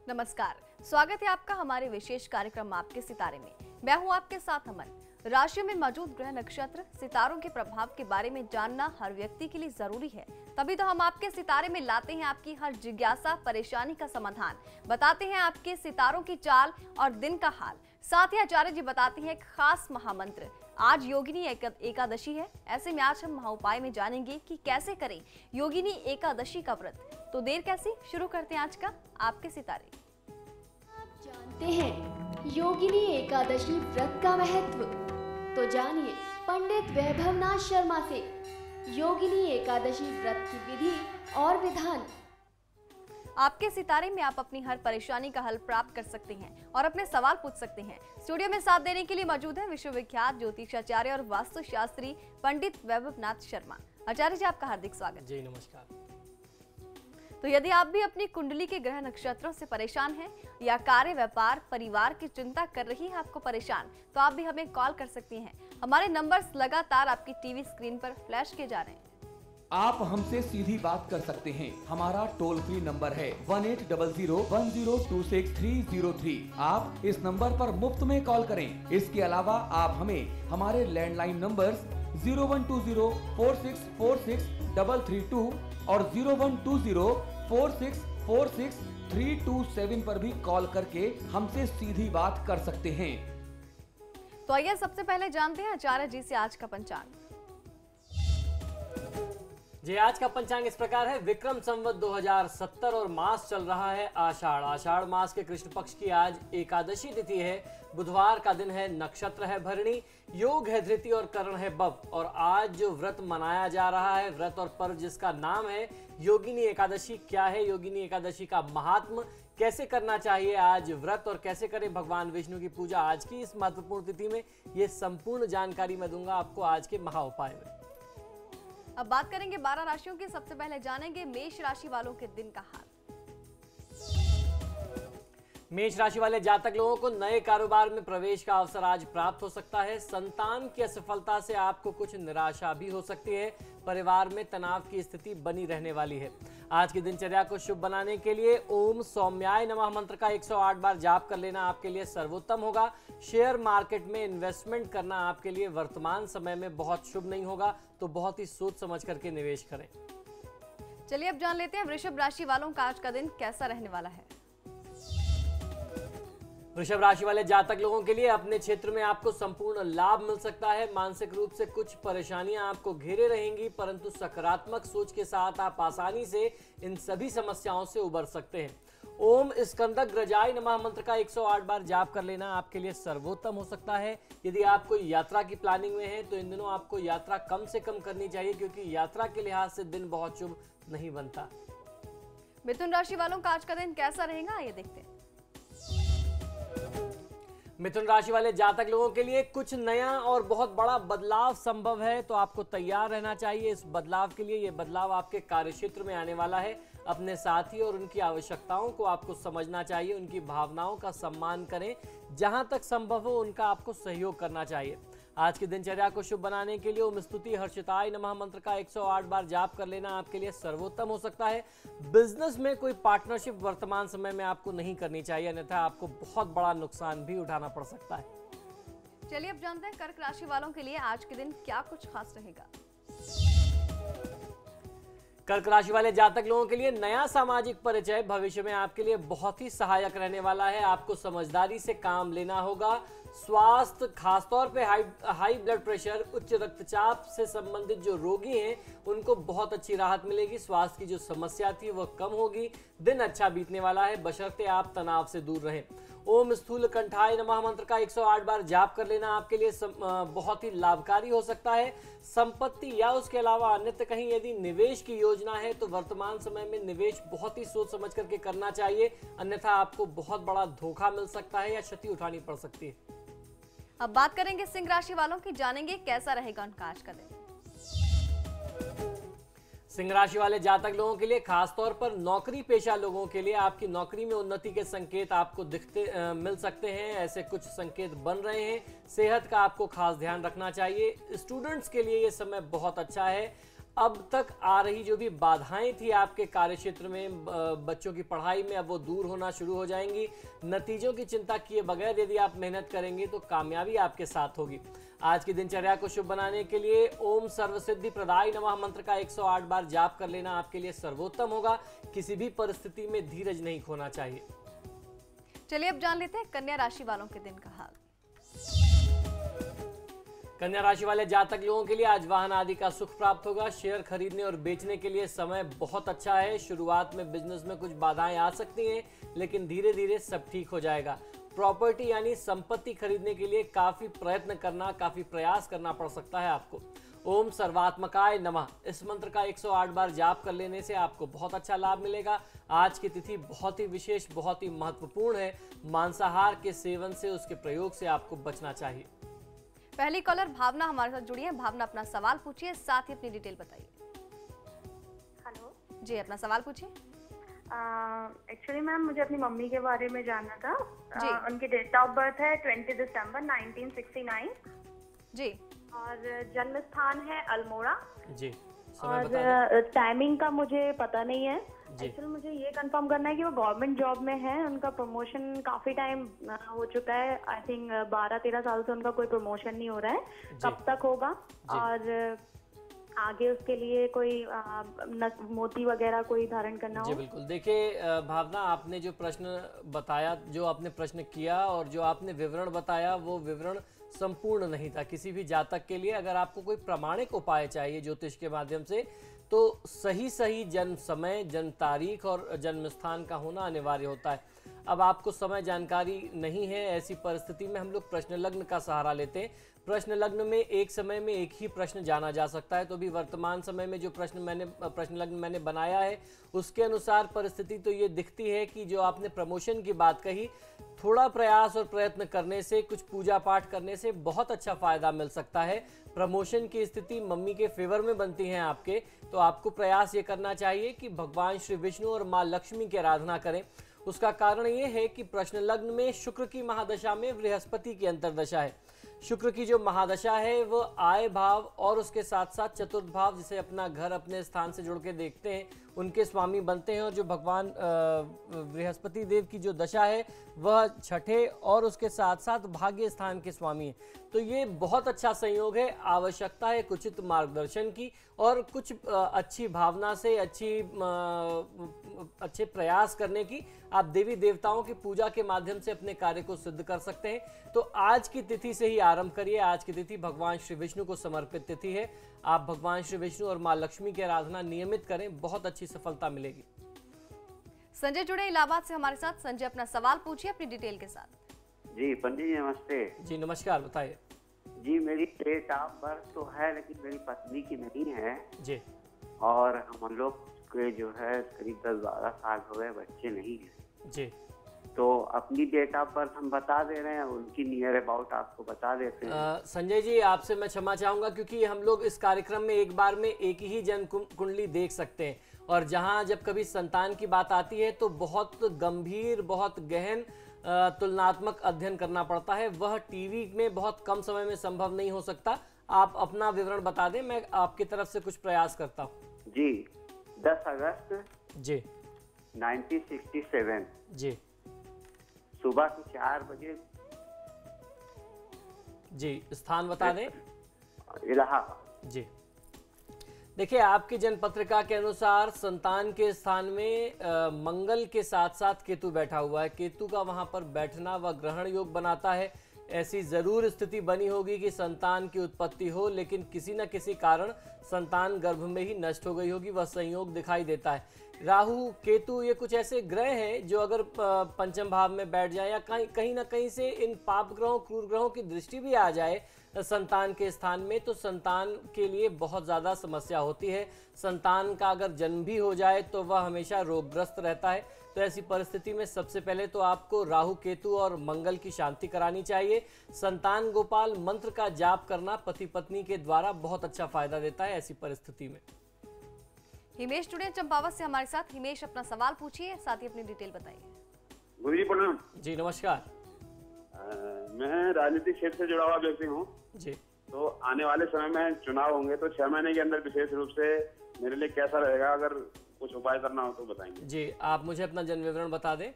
नमस्कार, स्वागत है आपका हमारे विशेष कार्यक्रम आपके सितारे में। मैं हूं आपके साथ अमन। राशि में मौजूद ग्रह नक्षत्र सितारों के प्रभाव के बारे में जानना हर व्यक्ति के लिए जरूरी है। तभी तो हम आपके सितारे में लाते हैं आपकी हर जिज्ञासा परेशानी का समाधान, बताते हैं आपके सितारों की चाल और दिन का हाल। साथ ही आचार्य जी बताते हैं एक खास महामंत्र। आज योगिनी एकादशी है, ऐसे में आज हम महाउपाय में जानेंगे कि कैसे करें योगिनी एकादशी का व्रत। तो देर कैसी, शुरू करते हैं आज का आपके सितारे। आप जानते हैं योगिनी एकादशी व्रत का महत्व? तो जानिए पंडित वैभवनाथ शर्मा से योगिनी एकादशी व्रत की विधि और विधान। आपके सितारे में आप अपनी हर परेशानी का हल प्राप्त कर सकते हैं और अपने सवाल पूछ सकते हैं। स्टूडियो में साथ देने के लिए मौजूद है विश्वविख्यात ज्योतिषाचार्य और वास्तुशास्त्री पंडित वैभवनाथ शर्मा। आचार्य जी, आपका हार्दिक स्वागत। जी नमस्कार। तो यदि आप भी अपनी कुंडली के ग्रह नक्षत्रों से परेशान हैं या कार्य, व्यापार, परिवार की चिंता कर रही है आपको परेशान, तो आप भी हमें कॉल कर सकती हैं। हमारे नंबर्स लगातार आपकी टीवी स्क्रीन पर फ्लैश किए जा रहे हैं। आप हमसे सीधी बात कर सकते हैं। हमारा टोल फ्री नंबर है 180010263003। आप इस नंबर पर मुफ्त में कॉल करें। इसके अलावा आप हमें हमारे लैंडलाइन नंबर्स 012046463332 और 012046463327 पर भी कॉल करके हमसे सीधी बात कर सकते हैं। तो आइए सबसे पहले जानते हैं आचार्य जी से आज का पंचांग। जी आज का पंचांग इस प्रकार है। विक्रम संवत 2070 और मास चल रहा है आषाढ़। आषाढ़ मास के कृष्ण पक्ष की आज एकादशी तिथि है। बुधवार का दिन है, नक्षत्र है भरणी, योग है धृति और करण है बव। और आज जो व्रत मनाया जा रहा है, व्रत और पर्व जिसका नाम है योगिनी एकादशी। क्या है योगिनी एकादशी का महात्म, कैसे करना चाहिए आज व्रत और कैसे करें भगवान विष्णु की पूजा आज की इस महत्वपूर्ण तिथि में, ये संपूर्ण जानकारी मैं दूंगा आपको आज के महाउपाय में। अब बात करेंगे 12 राशियों की। सबसे पहले जानेंगे मेष राशि वालों के दिन का हाल। मेष राशि वाले जातक लोगों को नए कारोबार में प्रवेश का अवसर आज प्राप्त हो सकता है। संतान की असफलता से आपको कुछ निराशा भी हो सकती है। परिवार में तनाव की स्थिति बनी रहने वाली है। आज की दिनचर्या को शुभ बनाने के लिए ओम सौम्याय नमः मंत्र का 108 बार जाप कर लेना आपके लिए सर्वोत्तम होगा। शेयर मार्केट में इन्वेस्टमेंट करना आपके लिए वर्तमान समय में बहुत शुभ नहीं होगा, तो बहुत ही सोच समझ करके निवेश करें। चलिए अब जान लेते हैं वृषभ राशि वालों का आज का दिन कैसा रहने वाला है। वृषभ राशि वाले जातक लोगों के लिए अपने क्षेत्र में आपको संपूर्ण लाभ मिल सकता है। मानसिक रूप से कुछ परेशानियां आपको घेरे रहेंगी, परंतु सकारात्मक सोच के साथ आप आसानी से इन सभी समस्याओं से उबर सकते हैं। ओम स्कंदग्रजाय नमः मंत्र का 108 बार जाप कर लेना आपके लिए सर्वोत्तम हो सकता है। यदि आप कोई यात्रा की प्लानिंग में है तो इन दिनों आपको यात्रा कम से कम करनी चाहिए, क्योंकि यात्रा के लिहाज से दिन बहुत शुभ नहीं बनता। मिथुन राशि वालों का आज का दिन कैसा रहेगा, आइए देखते हैं। मिथुन राशि वाले जातक लोगों के लिए कुछ नया और बहुत बड़ा बदलाव संभव है, तो आपको तैयार रहना चाहिए इस बदलाव के लिए। ये बदलाव आपके कार्यक्षेत्र में आने वाला है। अपने साथी और उनकी आवश्यकताओं को आपको समझना चाहिए, उनकी भावनाओं का सम्मान करें। जहां तक संभव हो उनका आपको सहयोग करना चाहिए। आज की दिनचर्या को शुभ बनाने के लिए ओम स्तुति हर्षिताय नमः मंत्र का 108 बार जाप कर लेना आपके लिए सर्वोत्तम हो सकता है। बिजनेस में कोई पार्टनरशिप वर्तमान समय में आपको नहीं करनी चाहिए, अन्यथा आपको बहुत बड़ा नुकसान भी उठाना पड़ सकता है। चलिए अब जानते हैं कर्क राशि वालों के लिए आज के दिन क्या कुछ खास रहेगा। कर्क राशि वाले जातक लोगों के लिए नया सामाजिक परिचय भविष्य में आपके लिए बहुत ही सहायक रहने वाला है। आपको समझदारी से काम लेना होगा। स्वास्थ्य, खासतौर पे हाई ब्लड प्रेशर, उच्च रक्तचाप से संबंधित जो रोगी हैं उनको बहुत अच्छी राहत मिलेगी। स्वास्थ्य की जो समस्या थी वह कम होगी। दिन अच्छा बीतने वाला है, बशर्ते आप तनाव से दूर रहें। ओम स्थूल कंठाय नमः मंत्र का 108 बार जाप कर लेना आपके लिए बहुत ही लाभकारी हो सकता है। संपत्ति या उसके अलावा अन्यत्र कहीं यदि निवेश की योजना है तो वर्तमान समय में निवेश बहुत ही सोच समझ करके करना चाहिए, अन्यथा आपको बहुत बड़ा धोखा मिल सकता है या क्षति उठानी पड़ सकती है। अब बात करेंगे सिंह राशि वालों की, जानेंगे कैसा रहेगा उनका आज का दिन। सिंह राशि वाले जातक लोगों के लिए खासतौर पर नौकरी पेशा लोगों के लिए आपकी नौकरी में उन्नति के संकेत आपको मिल सकते हैं। ऐसे कुछ संकेत बन रहे हैं। सेहत का आपको खास ध्यान रखना चाहिए। स्टूडेंट्स के लिए ये समय बहुत अच्छा है। अब तक आ रही जो भी बाधाएं थी आपके कार्य क्षेत्र में, बच्चों की पढ़ाई में, अब वो दूर होना शुरू हो जाएंगी। नतीजों की चिंता किए बगैर यदि आप मेहनत करेंगे तो कामयाबी आपके साथ होगी। आज की दिनचर्या को शुभ बनाने के लिए ओम सर्वसिद्धि प्रदाय नमः मंत्र का 108 बार जाप कर लेना आपके लिए सर्वोत्तम होगा। किसी भी परिस्थिति में धीरज नहीं खोना चाहिए। चलिए अब जान लेते हैं कन्या राशि वालों के दिन का हाल। कन्या राशि वाले जातक लोगों के लिए आज वाहन आदि का सुख प्राप्त होगा। शेयर खरीदने और बेचने के लिए समय बहुत अच्छा है। शुरुआत में बिजनेस में कुछ बाधाएं आ सकती हैं, लेकिन धीरे धीरे सब ठीक हो जाएगा। प्रॉपर्टी यानी संपत्ति खरीदने के लिए काफी प्रयत्न करना, काफी प्रयास करना पड़ सकता है आपको। ओम सर्वात्मकाय नमः इस मंत्र का 108 बार जाप कर लेने से आपको बहुत अच्छा लाभ मिलेगा। आज की तिथि बहुत ही विशेष, बहुत ही महत्वपूर्ण है। मांसाहार के सेवन से, उसके प्रयोग से आपको बचना चाहिए। पहली कॉलर भावना हमारे साथ जुड़ी है। भावना अपना सवाल पूछिए, साथ ही अपनी डिटेल बताइए। हेलो जी, अपना सवाल पूछिए। एक्चुअली मैम मुझे अपनी मम्मी के बारे में जानना था। जी। उनकी डेट ऑफ बर्थ है 20 दिसंबर 1969 जी और जन्म स्थान है अल्मोड़ा। जी, समय और बता दें। टाइमिंग का मुझे पता नहीं है। जी। एक्चुअली मुझे ये कंफर्म करना है कि वो गवर्नमेंट जॉब में है। उनका प्रमोशन काफी टाइम हो चुका है। आई थिंक 12-13 साल से उनका कोई प्रमोशन नहीं हो रहा है। जी। कब तक होगा? जी। और आगे उसके लिए कोई मोती वगैरह कोई धारण करना जी हो? बिल्कुल। देखिए भावना, आपने जो प्रश्न बताया, जो आपने प्रश्न किया और जो आपने विवरण बताया, वो विवरण संपूर्ण नहीं था किसी भी जातक के लिए। अगर आपको कोई प्रामाणिक उपाय चाहिए ज्योतिष के माध्यम से, तो सही जन्म समय, जन्म तारीख और जन्म स्थान का होना अनिवार्य होता है। अब आपको समय जानकारी नहीं है, ऐसी परिस्थिति में हम लोग प्रश्न लग्न का सहारा लेते हैं। प्रश्न लग्न में एक समय में एक ही प्रश्न जाना जा सकता है। तो भी वर्तमान समय में जो प्रश्न लग्न मैंने बनाया है, उसके अनुसार परिस्थिति तो ये दिखती है कि जो आपने प्रमोशन की बात कही, थोड़ा प्रयास और प्रयत्न करने से, कुछ पूजा पाठ करने से बहुत अच्छा फायदा मिल सकता है। प्रमोशन की स्थिति मम्मी के फेवर में बनती है आपके, तो आपको प्रयास ये करना चाहिए कि भगवान श्री विष्णु और माँ लक्ष्मी की आराधना करें। उसका कारण ये है कि प्रश्न लग्न में शुक्र की महादशा में बृहस्पति की अंतर्दशा है। शुक्र की जो महादशा है वो आय भाव और उसके साथ साथ चतुर्थ भाव, जिसे अपना घर अपने स्थान से जुड़ के देखते हैं, उनके स्वामी बनते हैं। और जो भगवान बृहस्पति देव की जो दशा है वह छठे और उसके साथ साथ भाग्य स्थान के स्वामी हैं। तो ये बहुत अच्छा संयोग है। आवश्यकता है उचित मार्गदर्शन की और कुछ अच्छी भावना से, अच्छे प्रयास करने की। आप देवी देवताओं की पूजा के माध्यम से अपने कार्य को सिद्ध कर सकते हैं। तो आज की तिथि से ही आरंभ करिए। आज की तिथि भगवान श्री विष्णु को समर्पित तिथि है। आप भगवान श्री विष्णु और माँ लक्ष्मी की आराधना नियमित करें, बहुत अच्छी सफलता मिलेगी। संजय जुड़े इलाहाबाद से हमारे साथ। संजय, अपना सवाल पूछिए अपनी डिटेल के साथ। जी पंडित जी नमस्ते। जी नमस्कार, बताइए। जी मेरी डेट ऑफ बर्थ तो है, लेकिन मेरी पत्नी की नहीं है। जी। और हम लोग के जो है करीब 10-12 साल हो गए, बच्चे नहीं हैं। जी। तो अपनी डेट ऑफ बर्थ हम बता दे रहे हैं, उनकी नियर अबाउट आपको बता देते हैं। संजय जी, आपसे मैं क्षमा चाहूंगा, क्योंकि हम लोग इस कार्यक्रम में एक बार में एक ही जन्म कुंडली देख सकते हैं। और जहां जब कभी संतान की बात आती है तो बहुत गंभीर, बहुत गहन तुलनात्मक अध्ययन करना पड़ता है। वह टीवी में बहुत कम समय में संभव नहीं हो सकता। आप अपना विवरण बता दें, मैं आपकी तरफ से कुछ प्रयास करता हूँ। जी 10 अगस्त जी 1967 जी सुबह के 4 बजे। जी, स्थान बता दें। इलाहाबाद। जी, देखिए आपकी जन्म पत्रिका के अनुसार संतान के स्थान में मंगल के साथ साथ केतु बैठा हुआ है। केतु का वहां पर बैठना वह ग्रहण योग बनाता है। ऐसी जरूर स्थिति बनी होगी कि संतान की उत्पत्ति हो, लेकिन किसी न किसी कारण संतान गर्भ में ही नष्ट हो गई होगी। वह संयोग दिखाई देता है। राहु केतु ये कुछ ऐसे ग्रह हैं जो अगर पंचम भाव में बैठ जाए या कहीं ना कहीं से इन पाप ग्रहों, क्रूर ग्रहों की दृष्टि भी आ जाए संतान के स्थान में, तो संतान के लिए बहुत ज़्यादा समस्या होती है। संतान का अगर जन्म भी हो जाए तो वह हमेशा रोगग्रस्त रहता है। तो ऐसी परिस्थिति में सबसे पहले तो आपको राहु केतु और मंगल की शांति करानी चाहिए। संतान गोपाल मंत्र का जाप करना पति पत्नी के द्वारा बहुत अच्छा फायदा देता है ऐसी परिस्थिति में। हिमेश जुड़े चंपावत से हमारे साथ। हिमेश, अपना सवाल पूछिए, साथ ही अपनी डिटेल बताइए। गुरुजी प्रणाम। जी नमस्कार। मैं राजनीतिक क्षेत्र से जुड़ा हुआ व्यक्ति हूँ। जी। तो आने वाले समय में चुनाव होंगे तो 6 महीने के अंदर विशेष रूप से मेरे लिए कैसा रहेगा, अगर कुछ उपाय करना हो तो बताएंगे। जी, आप मुझे अपना जन्म विवरण बता दें।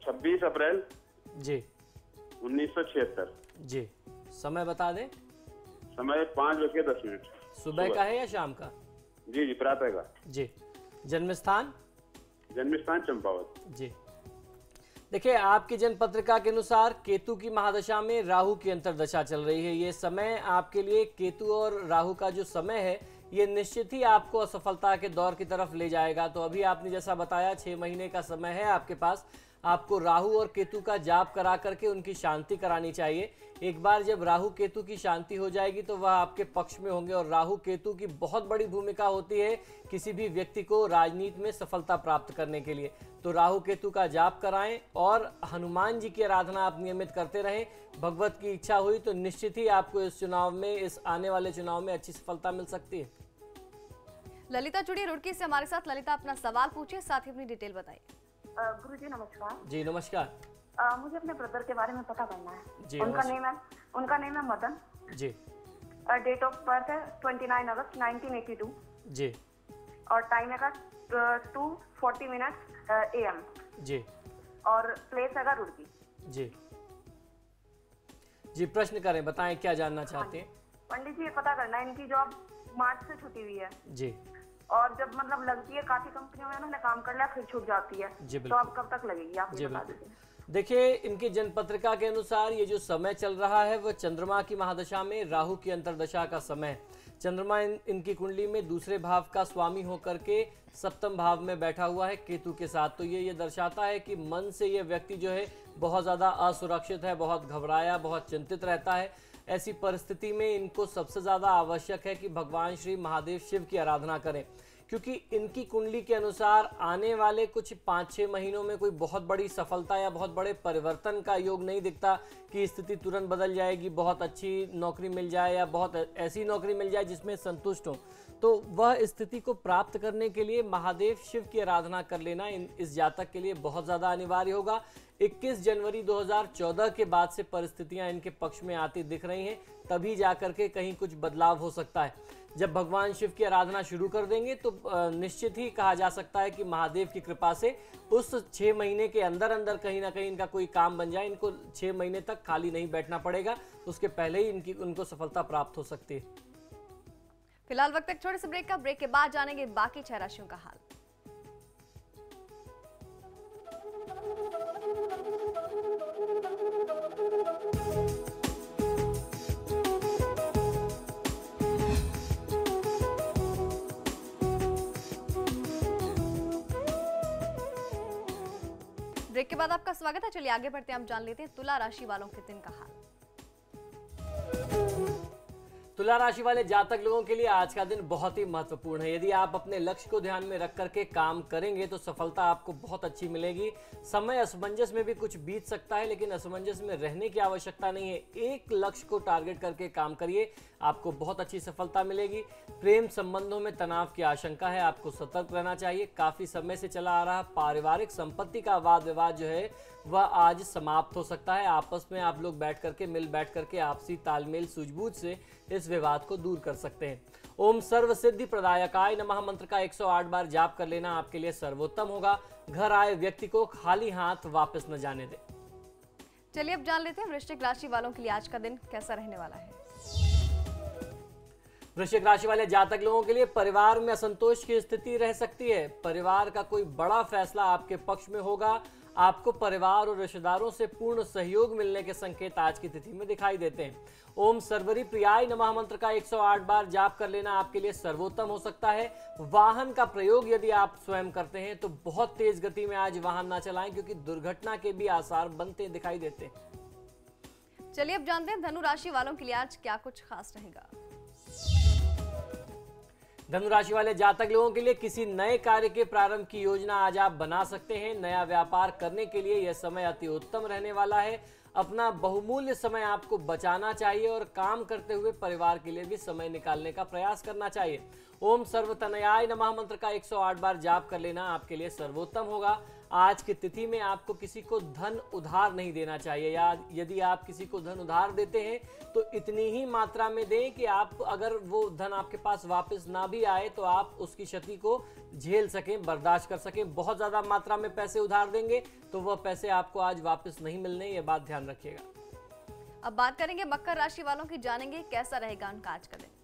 26 अप्रैल जी 1976। जी, समय बता दें। समय 5:10। सुबह का है या शाम का? जी प्रातः का। जी, जन्म स्थान? जन्म स्थान चंपावत। जी, देखिए आपकी जन्म पत्रिका के अनुसार केतु की महादशा में राहु की अंतर्दशा चल रही है। ये समय आपके लिए केतु और राहु का जो समय है ये निश्चित ही आपको असफलता के दौर की तरफ ले जाएगा। तो अभी आपने जैसा बताया 6 महीने का समय है आपके पास। आपको राहु और केतु का जाप करा करके उनकी शांति करानी चाहिए। एक बार जब राहु केतु की शांति हो जाएगी तो वह आपके पक्ष में होंगे। और राहु केतु की बहुत बड़ी भूमिका होती है किसी भी व्यक्ति को राजनीति में सफलता प्राप्त करने के लिए। तो राहु केतु का जाप कराएं और हनुमान जी की आराधना आप नियमित करते रहें। भगवत की इच्छा हुई तो निश्चित ही आपको इस चुनाव में, इस आने वाले चुनाव में अच्छी सफलता मिल सकती है। ललिता जुड़ी रुड़की से हमारे साथ। ललिता, अपना सवाल पूछिए, साथ ही अपनी डिटेल बताइए। गुरुजी नमस्कार। जी नमस्कार। मुझे अपने ब्रदर के बारे में पता करना है। जी, उनका नेम है मदन। जी। डेट ऑफ बर्थ है 29 अगस्त 1982। जी। और टाइम है 2:40 AM। जी। और प्लेस है रुड़की। जी जी, प्रश्न करें, बताएं क्या जानना चाहते हैं। पंडित जी ये पता करना है, इनकी जॉब मार्च से छुट्टी हुई है। जी। और जब मतलब लगती है, काफी कंपनियों में उन्होंने काम कर लिया फिर छूट जाती है। जी, तो अब कब तक लगेगी, आप जी बता बिल्कुल। दीजिए। देखिए इनकी जन्म पत्रिका के अनुसार ये जो समय चल रहा है वह चंद्रमा की महादशा में राहु की अंतर्दशा का समय है। चंद्रमा इनकी कुंडली में दूसरे भाव का स्वामी होकर के सप्तम भाव में बैठा हुआ है केतु के साथ। तो ये दर्शाता है कि मन से ये व्यक्ति जो है बहुत ज़्यादा असुरक्षित है, बहुत घबराया, बहुत चिंतित रहता है। ऐसी परिस्थिति में इनको सबसे ज़्यादा आवश्यक है कि भगवान श्री महादेव शिव की आराधना करें, क्योंकि इनकी कुंडली के अनुसार आने वाले कुछ 5-6 महीनों में कोई बहुत बड़ी सफलता या बहुत बड़े परिवर्तन का योग नहीं दिखता कि स्थिति तुरंत बदल जाएगी, बहुत अच्छी नौकरी मिल जाए या बहुत ऐसी नौकरी मिल जाए जिसमें संतुष्ट हो। तो वह स्थिति को प्राप्त करने के लिए महादेव शिव की आराधना कर लेना इस जातक के लिए बहुत ज़्यादा अनिवार्य होगा। 21 जनवरी 2014 के बाद से परिस्थितियां इनके पक्ष में आती दिख रही हैं, तभी जाकर के कहीं कुछ बदलाव हो सकता है। जब भगवान शिव की आराधना शुरू कर देंगे तो निश्चित ही कहा जा सकता है कि महादेव की कृपा से उस 6 महीने के अंदर अंदर कहीं ना कहीं इनका कोई काम बन जाए। इनको 6 महीने तक खाली नहीं बैठना पड़ेगा, उसके पहले ही उनको सफलता प्राप्त हो सकती है। फिलहाल वक्त एक छोटे से ब्रेक का। ब्रेक के बाद जानेंगे बाकी 6 राशियों का हाल। ब्रेक के बाद आपका स्वागत है। चलिए आगे बढ़ते हैं, हम जान लेते हैं तुला राशि वालों के दिन का हाल। तुला राशि वाले जातक लोगों के लिए आज का दिन बहुत ही महत्वपूर्ण है। यदि आप अपने लक्ष्य को ध्यान में रख करके काम करेंगे तो सफलता आपको बहुत अच्छी मिलेगी। समय असमंजस में भी कुछ बीत सकता है, लेकिन असमंजस में रहने की आवश्यकता नहीं है। एक लक्ष्य को टारगेट करके काम करिए, आपको बहुत अच्छी सफलता मिलेगी। प्रेम संबंधों में तनाव की आशंका है, आपको सतर्क रहना चाहिए। काफी समय से चला आ रहा पारिवारिक संपत्ति का वाद विवाद जो है वह आज समाप्त हो सकता है। आपस में आप लोग मिल बैठ करके आपसी तालमेल सूझबूझ से इस विवाद को दूर कर सकते हैं। ओम सर्व सिद्धि प्रदायकाय नमः मंत्र का 108 बार जाप कर लेना आपके लिए सर्वोत्तम होगा। घर आए व्यक्ति को खाली हाथ वापस न जाने दें। चलिए अब जान लेते हैं वृश्चिक राशि वालों के लिए आज का दिन कैसा रहने वाला है। वृश्चिक राशि वाले जातक लोगों के लिए परिवार में असंतोष की स्थिति रह सकती है। परिवार का कोई बड़ा फैसला आपके पक्ष में होगा। आपको परिवार और रिश्तेदारों से पूर्ण सहयोग मिलने के संकेत आज की तिथि में दिखाई देते हैं। ओम सर्वरी प्रियाय नमः मंत्र का 108 बार जाप कर लेना आपके लिए सर्वोत्तम हो सकता है। वाहन का प्रयोग यदि आप स्वयं करते हैं तो बहुत तेज गति में आज वाहन ना चलाएं, क्योंकि दुर्घटना के भी आसार बनते दिखाई देते हैं। चलिए अब जानते हैं धनु राशि वालों के लिए आज क्या कुछ खास रहेगा। धनु राशि वाले जातक लोगों के लिए किसी नए कार्य के प्रारंभ की योजना आज आप बना सकते हैं। नया व्यापार करने के लिए यह समय अति उत्तम रहने वाला है। अपना बहुमूल्य समय आपको बचाना चाहिए और काम करते हुए परिवार के लिए भी समय निकालने का प्रयास करना चाहिए। ओम सर्वतनयाय नमः मंत्र का 108 बार जाप कर लेना आपके लिए सर्वोत्तम होगा। आज की तिथि में आपको किसी को धन उधार नहीं देना चाहिए, या यदि आप किसी को धन उधार देते हैं तो इतनी ही मात्रा में दें कि आप अगर वो धन आपके पास वापस ना भी आए तो आप उसकी क्षति को झेल सकें, बर्दाश्त कर सकें। बहुत ज्यादा मात्रा में पैसे उधार देंगे तो वह पैसे आपको आज वापस नहीं मिलने, ये बात ध्यान रखिएगा। अब बात करेंगे मकर राशि वालों की, जानेंगे कैसा रहेगा उनका आज का दिन।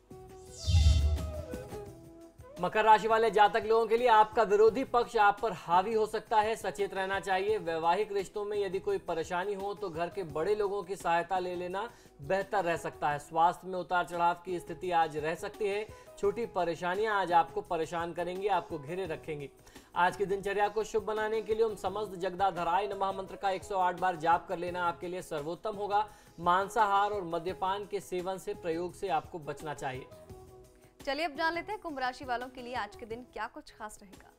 मकर राशि वाले जातक लोगों के लिए आपका विरोधी पक्ष आप पर हावी हो सकता है, सचेत रहना चाहिए। वैवाहिक रिश्तों में यदि कोई परेशानी हो तो घर के बड़े लोगों की सहायता ले लेना बेहतर रह सकता है। स्वास्थ्य में उतार चढ़ाव की स्थिति आज रह सकती है। छोटी परेशानियां आज आपको परेशान करेंगी, आपको घेरे रखेंगी। आज की दिनचर्या को शुभ बनाने के लिए ओम समस्त जगदाधराय नमः मंत्र का 108 बार जाप कर लेना आपके लिए सर्वोत्तम होगा। मांसाहार और मद्यपान के सेवन से, प्रयोग से आपको बचना चाहिए। चलिए अब जान लेते हैं कुंभ राशि वालों के लिए आज के दिन क्या कुछ खास रहेगा।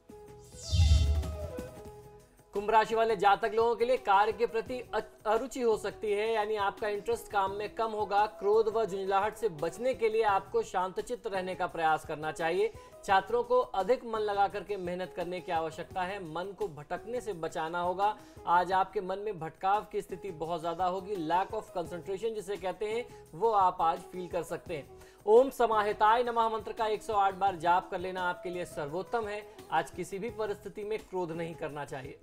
कुंभ राशि वाले जातक लोगों के लिए कार्य के प्रति अरुचि हो सकती है, यानी आपका इंटरेस्ट काम में कम होगा। क्रोध व झुंझलाहट से बचने के लिए आपको शांतचित्त रहने का प्रयास करना चाहिए। छात्रों को अधिक मन लगा करके मेहनत करने की आवश्यकता है। मन को भटकने से बचाना होगा। आज आपके मन में भटकाव की स्थिति बहुत ज्यादा होगी। लैक ऑफ कंसंट्रेशन जिसे कहते हैं वो आप आज फील कर सकते हैं। ओम समाहिताय नमः मंत्र का 108 बार जाप कर लेना आपके लिए सर्वोत्तम है। आज किसी भी परिस्थिति में क्रोध नहीं करना चाहिए।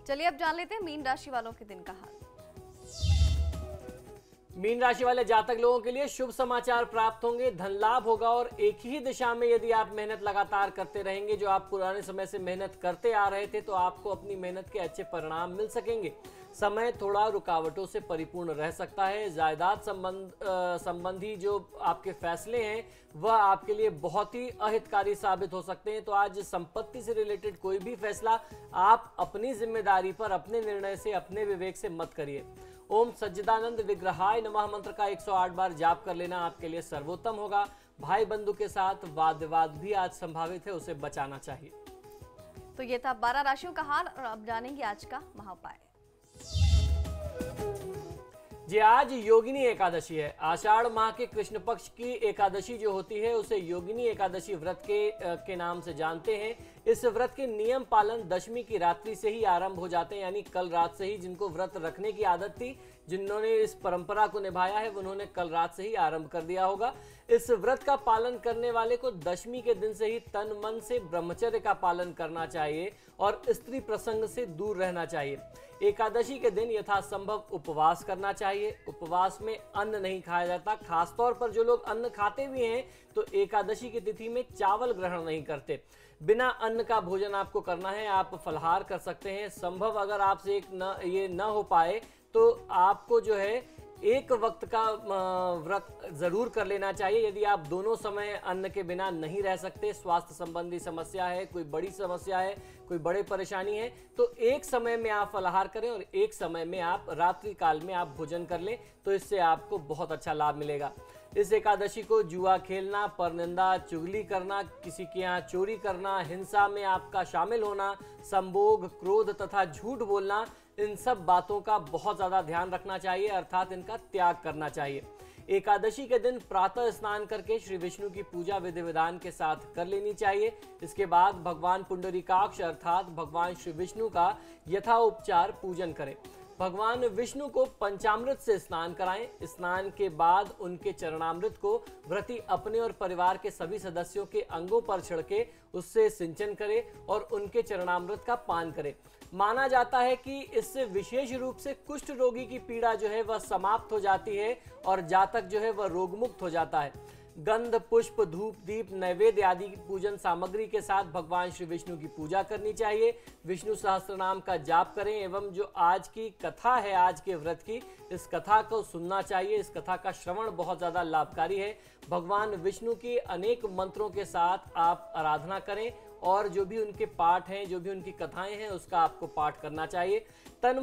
चलिए अब जान लेते हैं मीन राशि वालों के दिन का हाल। मीन राशि वाले जातक लोगों के लिए शुभ समाचार प्राप्त होंगे, धन लाभ होगा और एक ही दिशा में यदि आप मेहनत लगातार करते रहेंगे, जो आप पुराने समय से मेहनत करते आ रहे थे, तो आपको अपनी मेहनत के अच्छे परिणाम मिल सकेंगे। समय थोड़ा रुकावटों से परिपूर्ण रह सकता है। जायदाद संबंधी जो आपके फैसले हैं वह आपके लिए बहुत ही अहितकारी साबित हो सकते हैं। तो आज संपत्ति से रिलेटेड कोई भी फैसला आप अपनी जिम्मेदारी पर, अपने निर्णय से, अपने विवेक से मत करिए। ओम सच्चिदानंद विग्रहाय नमः मंत्र का 108 बार जाप कर लेना आपके लिए सर्वोत्तम होगा। भाई बंधु के साथ वाद विवाद भी आज संभावित है, उसे बचाना चाहिए। तो ये था 12 राशियों का हाल और अब जानेंगे आज का महाउपाय। जी आज योगिनी एकादशी है। आषाढ़ माह के कृष्ण पक्ष की एकादशी जो होती है उसे योगिनी एकादशी व्रत के नाम से जानते हैं। इस व्रत के नियम पालन दशमी की रात्रि से ही आरंभ हो जाते हैं, यानी कल रात से ही जिनको व्रत रखने की आदत थी, जिन्होंने इस परंपरा को निभाया है, उन्होंने कल रात से ही आरंभ कर दिया होगा। इस व्रत का पालन करने वाले को दशमी के दिन से ही तन मन से ब्रह्मचर्य का पालन करना चाहिए और स्त्री प्रसंग से दूर रहना चाहिए। एकादशी के दिन यथासंभव उपवास करना चाहिए। उपवास में अन्न नहीं खाया जाता। खासतौर पर जो लोग अन्न खाते भी हैं तो एकादशी की तिथि में चावल ग्रहण नहीं करते। बिना अन्न का भोजन आपको करना है। आप फलाहार कर सकते हैं। संभव अगर आपसे ये न हो पाए तो आपको जो है एक वक्त का व्रत जरूर कर लेना चाहिए। यदि आप दोनों समय अन्न के बिना नहीं रह सकते, स्वास्थ्य संबंधी समस्या है, कोई बड़ी समस्या है, कोई बड़ी परेशानी है, तो एक समय में आप फलाहार करें और एक समय में आप रात्रि काल में आप भोजन कर लें, तो इससे आपको बहुत अच्छा लाभ मिलेगा। इस एकादशी को जुआ खेलना, परनिंदा, चुगली करना, किसी के यहाँ चोरी करना, हिंसा में आपका शामिल होना, संभोग, क्रोध तथा झूठ बोलना, इन सब बातों का बहुत ज्यादा ध्यान रखना चाहिए, अर्थात इनका त्याग करना चाहिए। एकादशी के दिन प्रातः स्नान करके श्री विष्णु की पूजा विधि विधान के साथ कर लेनी चाहिए। इसके बाद भगवान पुंडरीकाक्ष अर्थात भगवान श्री विष्णु का यथाउपचार पूजन करें। भगवान विष्णु को पंचामृत से स्नान कराएं। स्नान के बाद उनके चरणामृत को व्रती अपने और परिवार के सभी सदस्यों के अंगों पर छिड़के उससे सिंचन करे और उनके चरणामृत का पान करे। माना जाता है कि इससे विशेष रूप से कुष्ठ रोगी की पीड़ा जो है वह समाप्त हो जाती है और जातक जो है वह रोगमुक्त हो जाता है। गंध, पुष्प, धूप, दीप, नैवेद्य आदि पूजन सामग्री के साथ भगवान श्री विष्णु की पूजा करनी चाहिए। विष्णु सहस्त्रनाम का जाप करें एवं जो आज की कथा है, आज के व्रत की, इस कथा को सुनना चाहिए। इस कथा का श्रवण बहुत ज़्यादा लाभकारी है। भगवान विष्णु की अनेक मंत्रों के साथ आप आराधना करें और जो भी उनके पाठ हैं, जो भी उनकी कथाएं हैं, उसका आपको पाठ करना चाहिए। तन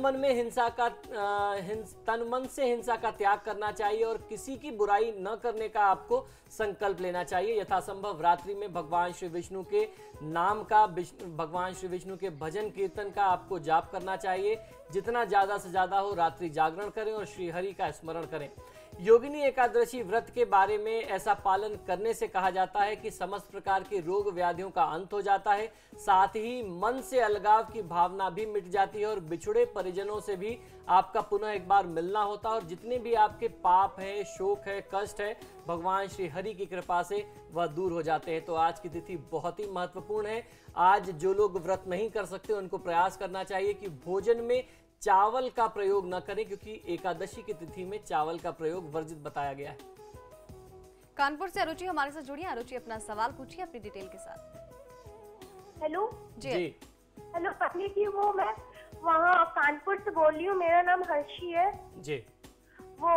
मन से हिंसा का त्याग करना चाहिए और किसी की बुराई न करने का आपको संकल्प लेना चाहिए। यथासंभव रात्रि में भगवान श्री विष्णु के नाम का, भगवान श्री विष्णु के भजन कीर्तन का आपको जाप करना चाहिए। जितना ज़्यादा से ज़्यादा हो रात्रि जागरण करें और श्री हरि का स्मरण करें। योगिनी एकादशी व्रत के बारे में ऐसा पालन करने से कहा जाता है कि समस्त प्रकार के रोग व्याधियों का अंत हो जाता है, साथ ही मन से अलगाव की भावना भी मिट जाती है और बिछुड़े परिजनों से भी आपका पुनः एक बार मिलना होता है और जितने भी आपके पाप है, शोक है, कष्ट है, भगवान श्री हरि की कृपा से वह दूर हो जाते हैं। तो आज की तिथि बहुत ही महत्वपूर्ण है। आज जो लोग व्रत नहीं कर सकते उनको प्रयास करना चाहिए कि भोजन में चावल का प्रयोग न करें, क्योंकि एकादशी की तिथि में चावल का प्रयोग वर्जित बताया गया है। कानपुर से अरुचि हमारे साथ जुड़ी हैं। अरुचि, अपना सवाल पूछिए अपनी डिटेल के साथ। हेलो जी हेलो पत्नी जी, वो मैं वहाँ कानपुर से बोल रही हूँ। मेरा नाम हर्षी है जी। वो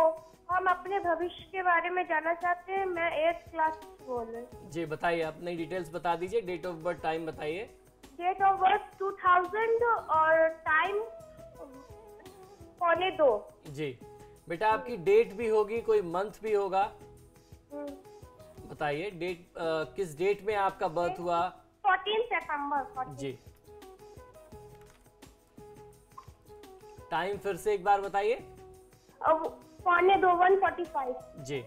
हम अपने भविष्य के बारे में जानना चाहते हैं। मैं 8th क्लास से बोल रही हूँ। जी बताइए, अपनी डिटेल्स बता दीजिए। डेट ऑफ बर्थ, टाइम बताइए। डेट ऑफ बर्थ 2000 और टाइम 1:45। जी बेटा, आपकी डेट भी होगी, कोई मंथ भी होगा, बताइए। डेट किस डेट में आपका बर्थ हुआ? 14 सितंबर। जी। टाइम फिर से एक बार बताइए। 1:45, 1:45। जी।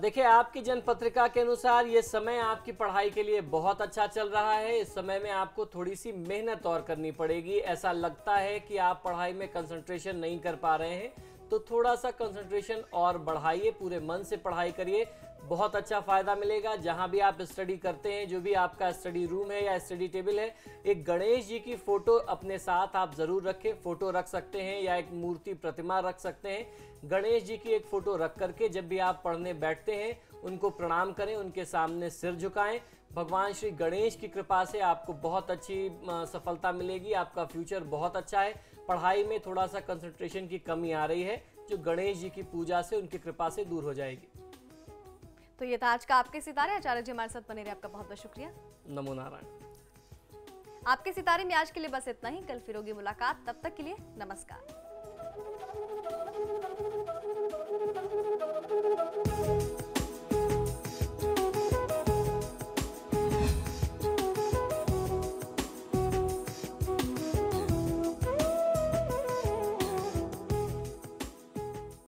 देखिए, आपकी जन्म पत्रिका के अनुसार ये समय आपकी पढ़ाई के लिए बहुत अच्छा चल रहा है। इस समय में आपको थोड़ी सी मेहनत और करनी पड़ेगी। ऐसा लगता है कि आप पढ़ाई में कंसंट्रेशन नहीं कर पा रहे हैं, तो थोड़ा सा कंसंट्रेशन और बढ़ाइए, पूरे मन से पढ़ाई करिए, बहुत अच्छा फायदा मिलेगा। जहां भी आप स्टडी करते हैं, जो भी आपका स्टडी रूम है या स्टडी टेबल है, एक गणेश जी की फोटो अपने साथ आप जरूर रखें। फोटो रख सकते हैं या एक मूर्ति प्रतिमा रख सकते हैं। गणेश जी की एक फोटो रख करके जब भी आप पढ़ने बैठते हैं उनको प्रणाम करें, उनके सामने सिर झुकाएं। भगवान श्री गणेश की कृपा से आपको बहुत अच्छी सफलता मिलेगी। आपका फ्यूचर बहुत अच्छा है। पढ़ाई में थोड़ा सा कंसंट्रेशन की कमी आ रही है, जो गणेश जी की पूजा से, उनकी कृपा से दूर हो जाएगी। तो ये था आज का आपके सितारे। आचार्य जी हमारे साथ बने रहे, आपका बहुत बहुत शुक्रिया। नमो नारायण। आपके सितारे में आज के लिए बस इतना ही। कल फिर होगी मुलाकात, तब तक के लिए नमस्कार।